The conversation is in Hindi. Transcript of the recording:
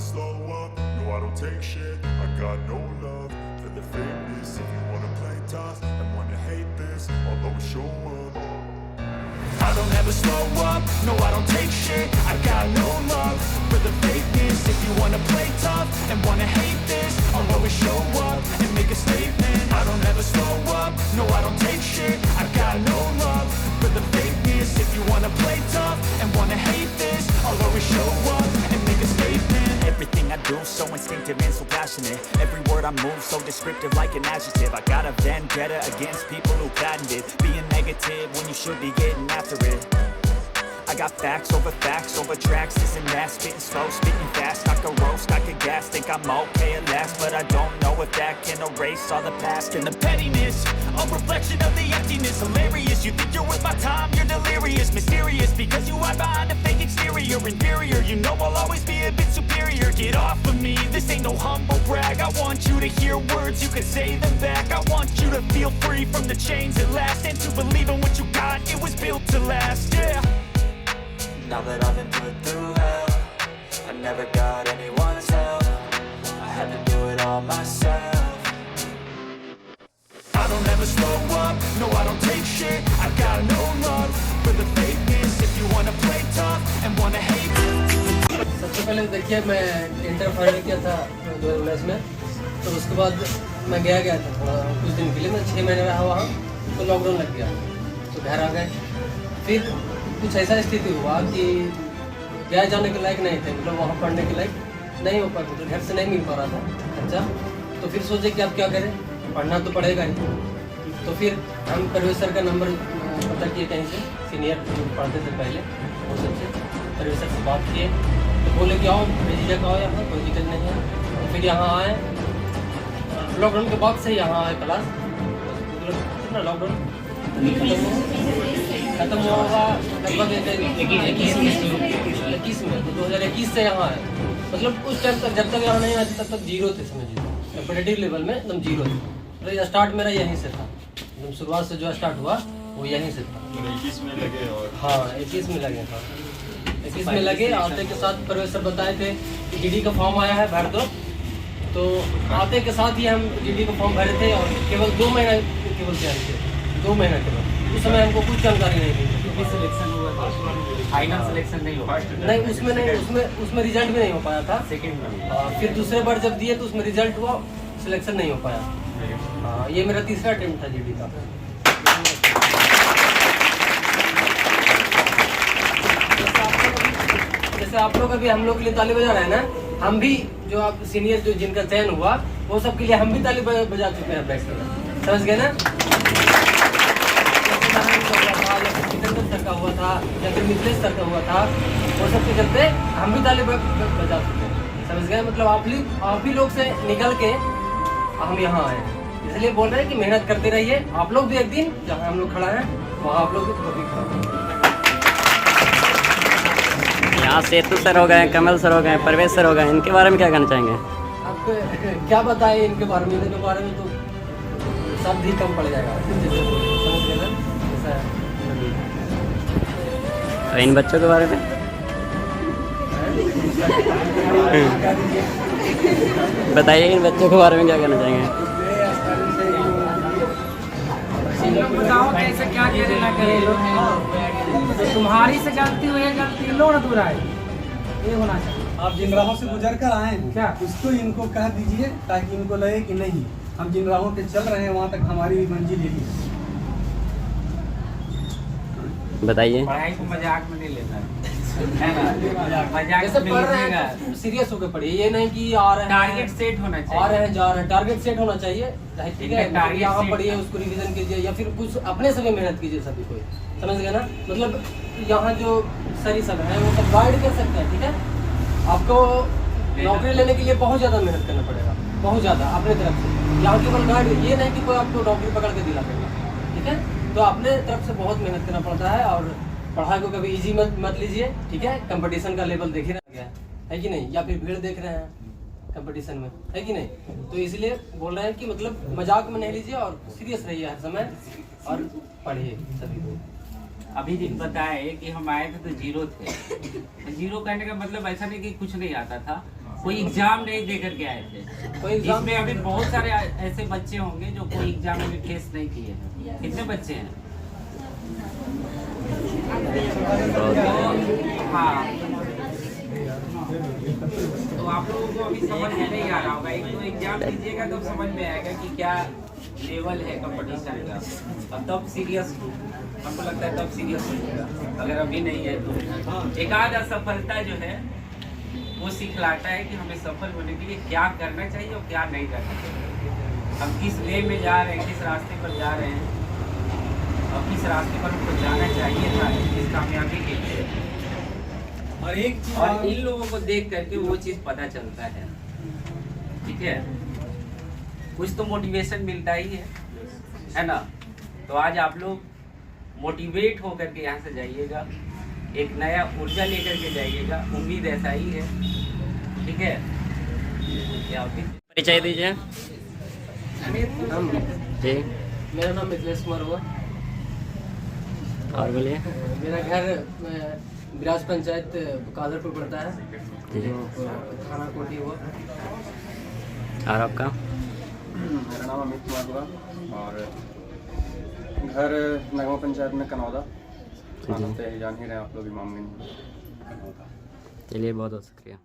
slow up, no I don't take shit. I got no love for the fakeness. If you wanna play tough and wanna hate this, I'll always show up. I don't ever slow up, no I don't take shit. I got no love for the fakeness. If you wanna play tough and wanna hate this, I'll always show up and make a statement. I don't ever slow up, no I don't take shit. I got no love for the fakeness. If you wanna play tough and wanna hate this, I'll always show up and make a statement. Everything I do so instinctive and so passionate. Every word I move so descriptive like an adjective. I got a vendetta against people who patented being negative when you should be getting after it. I got facts over tracks, this and that. Spitting slow, spitting fast, I could roast, I could gas. Think I'm okay at last, but I don't know if that can erase all the past. And the pettiness, a reflection of the emptiness. Hilarious, you think you're worth my time, you're delirious. Mysterious, because you hide behind a fake exterior. Inferior, you know I'll always be a bit superior. Get off of me, this ain't no humble brag. I want you to hear words, you can say them back. I want you to feel free from the chains at last, and to believe in what you got, it was built to last, yeah. Now that I've been put through hell, I never got anyone's help. I had to do it all myself. I don't ever slow up, no I don't take shit. I got no love for the fakeness. If you wanna play tough and wanna hate. सबसे पहले देखिए मैं इंटर फाइनल किया था 2019 में, तो उसके बाद मैं गया था थोड़ा कुछ दिन के लिए। मैं 6 महीने रहा वहाँ, तो लॉकडाउन लग गया, तो घर आ गए। फिर कुछ ऐसा स्थिति हुआ कि गया जाने के लायक नहीं थे, मतलब वहाँ पढ़ने के लायक नहीं हो पा, मतलब घर से नहीं मिल पा रहा था खर्चा। तो फिर सोचे कि अब क्या करें, पढ़ना तो पड़ेगा ही। तो फिर हम परवेश सर का नंबर पता किए कहीं से, सीनियर जो पढ़ते थे पहले, वो सबसे परवेश सर से बात किए, तो बोले कि आओ बेझिझक आओ, यहाँ कोई दिक्कत नहीं है। तो फिर यहाँ आए, लॉकडाउन के बाद से यहाँ आए क्लास। कितना लॉकडाउन खत्म हुआ लगभग 21 में, तो 2021 से यहाँ आए। मतलब उस टाइम तक जब तक यहाँ नहीं आते तब तक जीरो थे, समझिए कॉम्पिटिटिव लेवल में एकदम जीरो थे। तो स्टार्ट मेरा यहीं से था, एकदम शुरुआत से जो स्टार्ट हुआ वो यहीं से था। 21 में लगे और हाँ 21 में लगे था, 21 में लगे। आते के साथ परवेश सर बताए थे कि डीडी का फॉर्म आया है भर दो, तो आते के साथ ही हम डीडी का फॉर्म भरे थे। और केवल 2 महीना केवल तैयारी थे, 2 महीना केवल। उस समय हमको कुछ जानकारी नहीं थी। सिलेक्शन हुआ था, फाइनल सिलेक्शन नहीं हुआ नहीं, उसमें नहीं, उसमें रिजल्ट भी नहीं हो पाया था। सेकंड में फिर दूसरे बार जब दिए तो उसमें रिजल्ट हुआ, सिलेक्शन नहीं हो पाया। हाँ, ये मेरा तीसरा अटेम्प्ट था जीडी का। जैसे आप लोग अभी हम लोग के लिए ताली बजा रहे हैं ना, हम भी जो आप सीनियर जो जिनका चयन हुआ वो सब के लिए हम भी ताली बजा चुके हैं बैठ, समझ गए ना। सर का हुआ था या फिर मिथिलेश सर का हुआ था, वो सब के चलते हम भी ताली बजा चुके हैं, समझ गए। मतलब आप ही लोग से निकल के हम यहाँ आए, इसलिए बोल रहे हैं कि मेहनत करते रहिए। आप लोग भी एक दिन जहाँ हम लोग खड़ा हैं वहाँ आप लोग भी कभी खड़ा। यहाँ सेतु सर हो गए, कमल सर हो गए, परवेश सर हो गए, इनके बारे में क्या कहना चाहेंगे? आप क्या बताएं इनके बारे में, इनके बारे में तो शब्द ही कम पड़ जाएगा, समझ गए ना। और इन बच्चों के बारे में बताइए, इन बच्चों के बारे में क्या कहना चाहेंगे? बताओ कैसे क्या करे ना करे, तो तुम्हारी से गलती हुई है, गलती लो ना दूरा है, ये होना चाहिए। आप जिन राहों से गुजर कर आए हैं क्या उसको इनको कह दीजिए, ताकि इनको लगे कि नहीं हम जिन राहों पे चल रहे हैं वहाँ तक हमारी मंजिल यही है। बताइए। पढ़ाई को मजाक में नहीं लेना है, जैसे पढ़ रहे हैं सीरियस होकर पढ़िए, ये नहीं कि आ रहे हैं टारगेट सेट होना चाहिए, आ रहे हैं जा रहे हैं, टारगेट सेट होना चाहिए, ठीक है। टारगेट यहाँ पढ़िए, उसको रिवीजन कीजिए, या फिर कुछ अपने से भी मेहनत कीजिए, सभी कोई, समझ गए ना। मतलब यहाँ जो सही सब है वो सब गाइड कर सकते हैं, ठीक है। आपको नौकरी लेने के लिए बहुत ज़्यादा मेहनत करना पड़ेगा, बहुत ज़्यादा अपने तरफ से। यहाँ केवल गाइड, ये नहीं कि कोई आपको नौकरी पकड़ के दिला देगा, ठीक है। तो अपने तरफ से बहुत मेहनत करना पड़ता है, और पढ़ाई को कभी इजी मत लीजिए, ठीक है। कंपटीशन का लेवल देख ही रह गया है कि नहीं, या फिर भीड़ देख रहे हैं कंपटीशन में, है कि नहीं। तो इसलिए बोल रहे हैं कि मतलब मजाक में नहीं लीजिए और सीरियस रहिए हर समय, और पढ़िए सभी को। अभी दिन बताए कि हम आए थे तो जीरो थे, तो जीरो कहने का मतलब ऐसा नहीं कि कुछ नहीं आता था, कोई एग्जाम नहीं दे करके आए थे। कोई एग्जाम इसमें अभी बहुत सारे ऐसे बच्चे होंगे जो कोई एग्जाम में भी फेस नहीं किए। कितने बच्चे हैं? हाँ, तो आप लोगों को अभी समझ में नहीं आ रहा होगा। एक तो एग्जाम दीजिएगा तब समझ में आएगा कि क्या लेवल है कंपटीशन का, और तब सीरियस हमको लगता है तब सीरियस होगा। अगर अभी नहीं है तो एक आध असफलता जो है वो सिखलाता है कि हमें सफल होने के लिए क्या करना चाहिए और क्या नहीं करना चाहिए। हम किस वे में जा रहे हैं, किस रास्ते पर जा रहे हैं और किस रास्ते पर हमको जाना चाहिए था इस कामयाबी के लिए। और एक चीज और इन लोगों को देख करके वो चीज़ पता चलता है। ठीक है, कुछ तो मोटिवेशन मिलता ही है ना। तो आज आप लोग मोटिवेट होकर के यहाँ से जाइएगा, एक नया ऊर्जा लेकर के जाइएगा। उम्मीद ऐसा ही है। ठीक है, क्या होती है? परिचय दीजिए। हम जी, मेरा नाम मिथिलेश कुमार हुआ। और बोलिए। मेरा घर बिराज पंचायत कादरपुर पड़ता है, जी, थाना कोटी हुआ। और आपका? मेरा नाम अमित कुमार हुआ और घर नगमा पंचायत में कनौदा। थाना पे जान ही रहे आप लोग, इमामगंज कनौदा। चलिए, बहुत बहुत शुक्रिया।